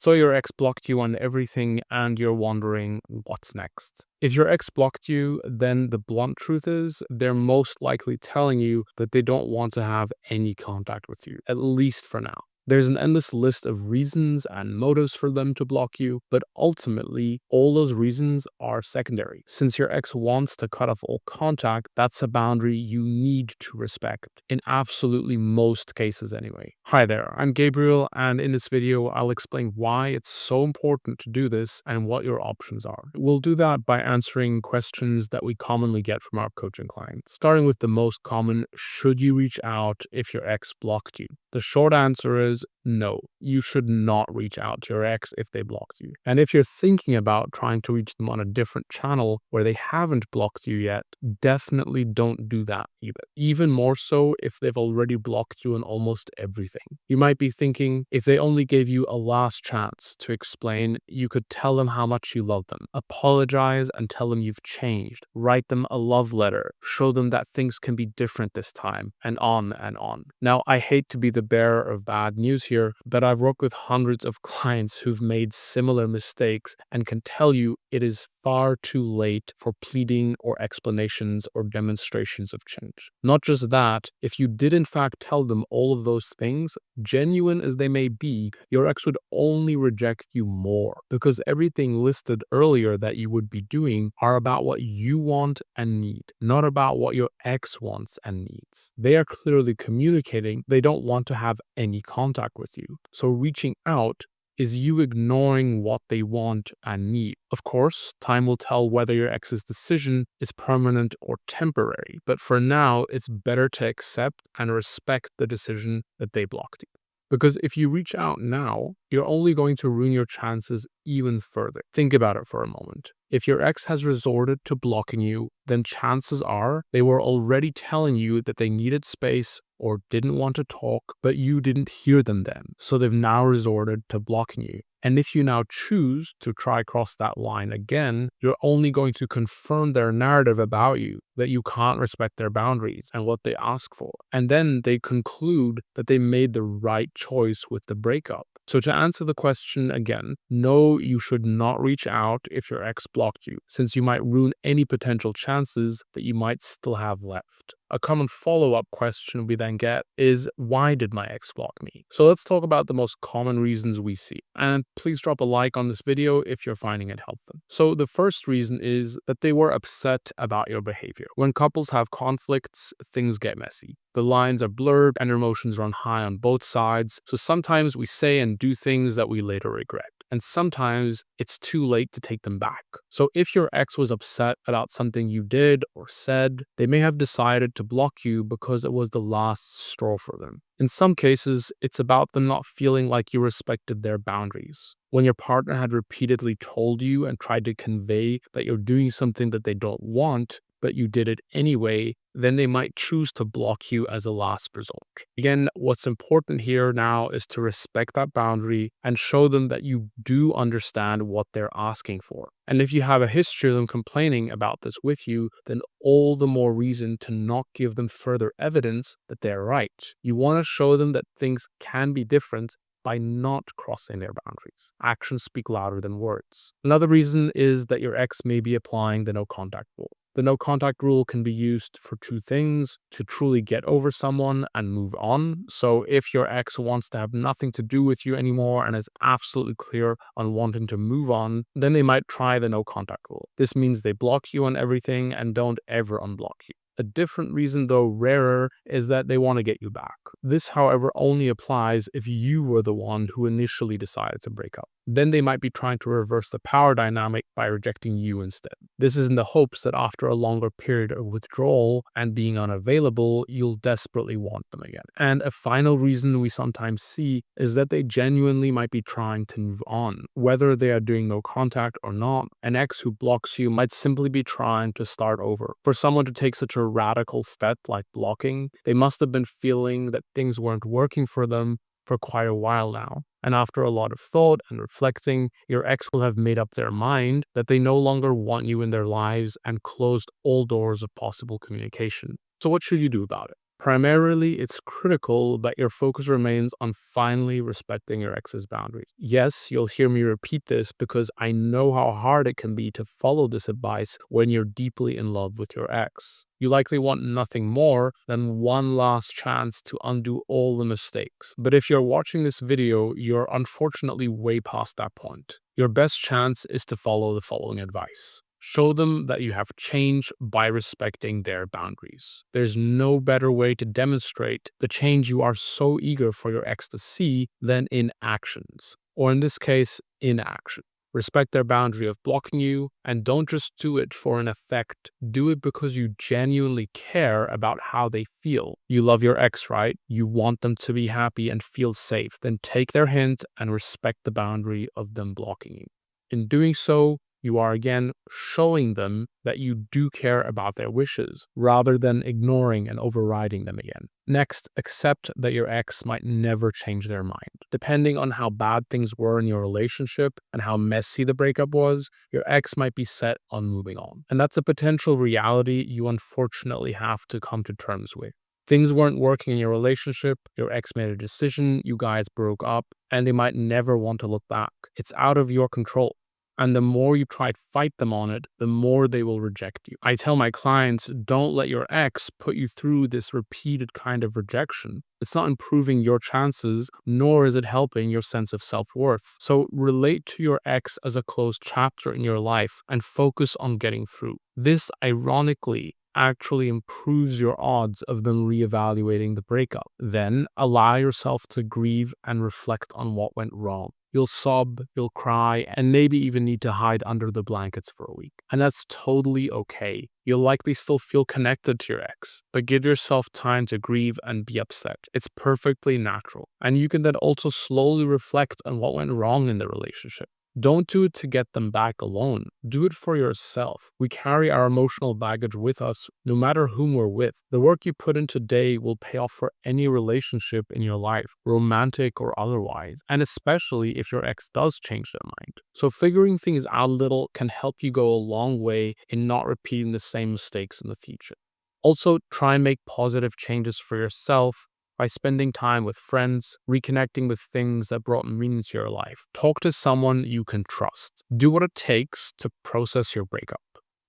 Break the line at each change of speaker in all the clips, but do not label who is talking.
So your ex blocked you on everything and you're wondering what's next. If your ex blocked you, then the blunt truth is they're most likely telling you that they don't want to have any contact with you, at least for now. There's an endless list of reasons and motives for them to block you, but ultimately, all those reasons are secondary. Since your ex wants to cut off all contact, that's a boundary you need to respect, in absolutely most cases anyway. Hi there, I'm Gabriel, and in this video, I'll explain why it's so important to do this and what your options are. We'll do that by answering questions that we commonly get from our coaching clients, starting with the most common: should you reach out if your ex blocked you? The short answer is no, you should not reach out to your ex if they blocked you. And if you're thinking about trying to reach them on a different channel where they haven't blocked you yet, definitely don't do that either. Even more so if they've already blocked you on almost everything. You might be thinking, if they only gave you a last chance to explain, you could tell them how much you love them, apologize and tell them you've changed, write them a love letter, show them that things can be different this time, and on and on. Now, I hate to be the bearer of bad news here, but I've worked with hundreds of clients who've made similar mistakes and can tell you it is far too late for pleading or explanations or demonstrations of change. Not just that, if you did in fact tell them all of those things, genuine as they may be, your ex would only reject you more, because everything listed earlier that you would be doing are about what you want and need, not about what your ex wants and needs. They are clearly communicating they don't want to have any contact with you. So reaching out is you ignoring what they want and need. Of course, time will tell whether your ex's decision is permanent or temporary, but for now, it's better to accept and respect the decision that they blocked you. Because if you reach out now, you're only going to ruin your chances even further. Think about it for a moment. If your ex has resorted to blocking you, then chances are they were already telling you that they needed space or didn't want to talk, but you didn't hear them then. So they've now resorted to blocking you. And if you now choose to try cross that line again, you're only going to confirm their narrative about you, that you can't respect their boundaries and what they ask for. And then they conclude that they made the right choice with the breakup. So to answer the question again, no, you should not reach out if your ex blocked you, since you might ruin any potential chances that you might still have left. A common follow-up question we then get is, why did my ex block me? So let's talk about the most common reasons we see. And please drop a like on this video if you're finding it helpful. So the first reason is that they were upset about your behavior. When couples have conflicts, things get messy. The lines are blurred and emotions run high on both sides. So sometimes we say and do things that we later regret. And sometimes it's too late to take them back. So if your ex was upset about something you did or said, they may have decided to block you because it was the last straw for them. In some cases, it's about them not feeling like you respected their boundaries. When your partner had repeatedly told you and tried to convey that you're doing something that they don't want, but you did it anyway, then they might choose to block you as a last resort. Again, what's important here now is to respect that boundary and show them that you do understand what they're asking for. And if you have a history of them complaining about this with you, then all the more reason to not give them further evidence that they're right. You want to show them that things can be different by not crossing their boundaries. Actions speak louder than words. Another reason is that your ex may be applying the no contact rule. The no contact rule can be used for two things: to truly get over someone and move on. So if your ex wants to have nothing to do with you anymore and is absolutely clear on wanting to move on, then they might try the no contact rule. This means they block you on everything and don't ever unblock you. A different reason, though rarer, is that they want to get you back. This, however, only applies if you were the one who initially decided to break up. Then they might be trying to reverse the power dynamic by rejecting you instead. This is in the hopes that after a longer period of withdrawal and being unavailable, you'll desperately want them again. And a final reason we sometimes see is that they genuinely might be trying to move on. Whether they are doing no contact or not, an ex who blocks you might simply be trying to start over. For someone to take such a radical step like blocking, they must have been feeling that things weren't working for them for quite a while now. And after a lot of thought and reflecting, your ex will have made up their mind that they no longer want you in their lives and closed all doors of possible communication. So what should you do about it? Primarily, it's critical that your focus remains on finally respecting your ex's boundaries. Yes, you'll hear me repeat this because I know how hard it can be to follow this advice when you're deeply in love with your ex. You likely want nothing more than one last chance to undo all the mistakes. But if you're watching this video, you're unfortunately way past that point. Your best chance is to follow the following advice. Show them that you have changed by respecting their boundaries. There's no better way to demonstrate the change you are so eager for your ex to see than in actions, or in this case, inaction. Respect their boundary of blocking you, and don't just do it for an effect. Do it because you genuinely care about how they feel. You love your ex, right? You want them to be happy and feel safe. Then take their hint and respect the boundary of them blocking you. In doing so, you are again showing them that you do care about their wishes rather than ignoring and overriding them again. Next, accept that your ex might never change their mind. Depending on how bad things were in your relationship and how messy the breakup was, your ex might be set on moving on. And that's a potential reality you unfortunately have to come to terms with. Things weren't working in your relationship, your ex made a decision, you guys broke up, and they might never want to look back. It's out of your control. And the more you try to fight them on it, the more they will reject you. I tell my clients, don't let your ex put you through this repeated kind of rejection. It's not improving your chances, nor is it helping your sense of self-worth. So relate to your ex as a closed chapter in your life and focus on getting through. This, ironically, actually improves your odds of them reevaluating the breakup. Then allow yourself to grieve and reflect on what went wrong. You'll sob, you'll cry, and maybe even need to hide under the blankets for a week. And that's totally okay. You'll likely still feel connected to your ex, but give yourself time to grieve and be upset. It's perfectly natural. And you can then also slowly reflect on what went wrong in the relationship. Don't do it to get them back alone. Do it for yourself. We carry our emotional baggage with us no matter whom we're with. The work you put in today will pay off for any relationship in your life, romantic or otherwise, and especially if your ex does change their mind. So figuring things out a little can help you go a long way in not repeating the same mistakes in the future. Also, try and make positive changes for yourself by spending time with friends, reconnecting with things that brought meaning to your life. Talk to someone you can trust. Do what it takes to process your breakup.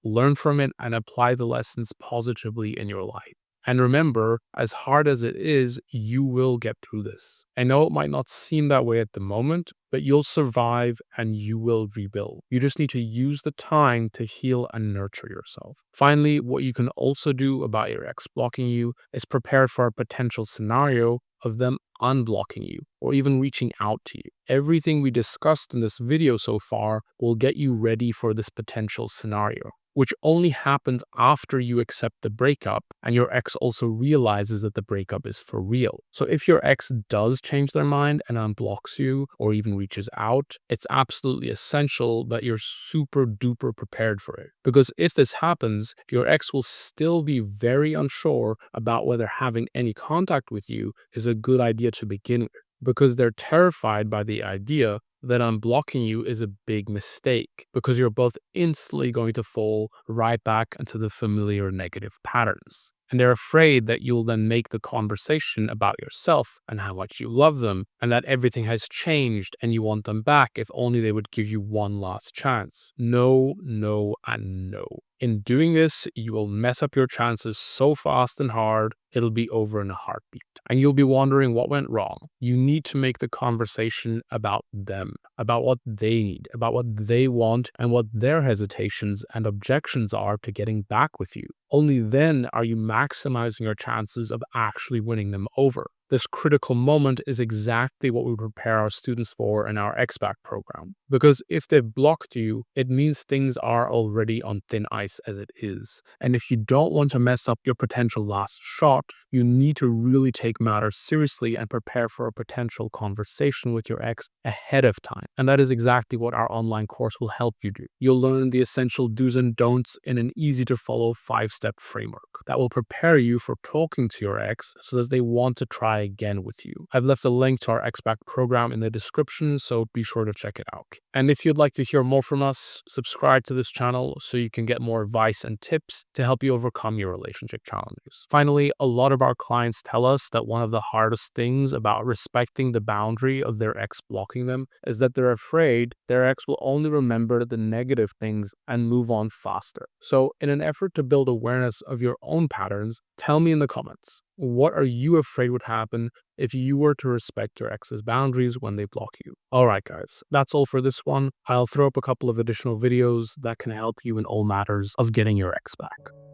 Learn from it and apply the lessons positively in your life. And remember, as hard as it is, you will get through this. I know it might not seem that way at the moment, but you'll survive and you will rebuild. You just need to use the time to heal and nurture yourself. Finally, what you can also do about your ex blocking you is prepare for a potential scenario of them unblocking you or even reaching out to you. Everything we discussed in this video so far will get you ready for this potential scenario, which only happens after you accept the breakup and your ex also realizes that the breakup is for real. So if your ex does change their mind and unblocks you or even reaches out, it's absolutely essential that you're super duper prepared for it. Because if this happens, your ex will still be very unsure about whether having any contact with you is a good idea to begin with, because they're terrified by the idea that unblocking you is a big mistake, because you're both instantly going to fall right back into the familiar negative patterns. And they're afraid that you'll then make the conversation about yourself and how much you love them, and that everything has changed and you want them back if only they would give you one last chance. No, no, and no. In doing this, you will mess up your chances so fast and hard, it'll be over in a heartbeat. And you'll be wondering what went wrong. You need to make the conversation about them, about what they need, about what they want, and what their hesitations and objections are to getting back with you. Only then are you maximizing your chances of actually winning them over. This critical moment is exactly what we prepare our students for in our X-Back program. Because if they've blocked you, it means things are already on thin ice as it is. And if you don't want to mess up your potential last shot, you need to really take matters seriously and prepare for a potential conversation with your ex ahead of time. And that is exactly what our online course will help you do. You'll learn the essential do's and don'ts in an easy-to-follow 5-step framework that will prepare you for talking to your ex so that they want to try try again with you. I've left a link to our X-Back program in the description, so be sure to check it out. And if you'd like to hear more from us, subscribe to this channel so you can get more advice and tips to help you overcome your relationship challenges. Finally, a lot of our clients tell us that one of the hardest things about respecting the boundary of their ex blocking them is that they're afraid their ex will only remember the negative things and move on faster. So, in an effort to build awareness of your own patterns, tell me in the comments, what are you afraid would happen if you were to respect your ex's boundaries when they block you? Alright guys, that's all for this one. I'll throw up a couple of additional videos that can help you in all matters of getting your ex back.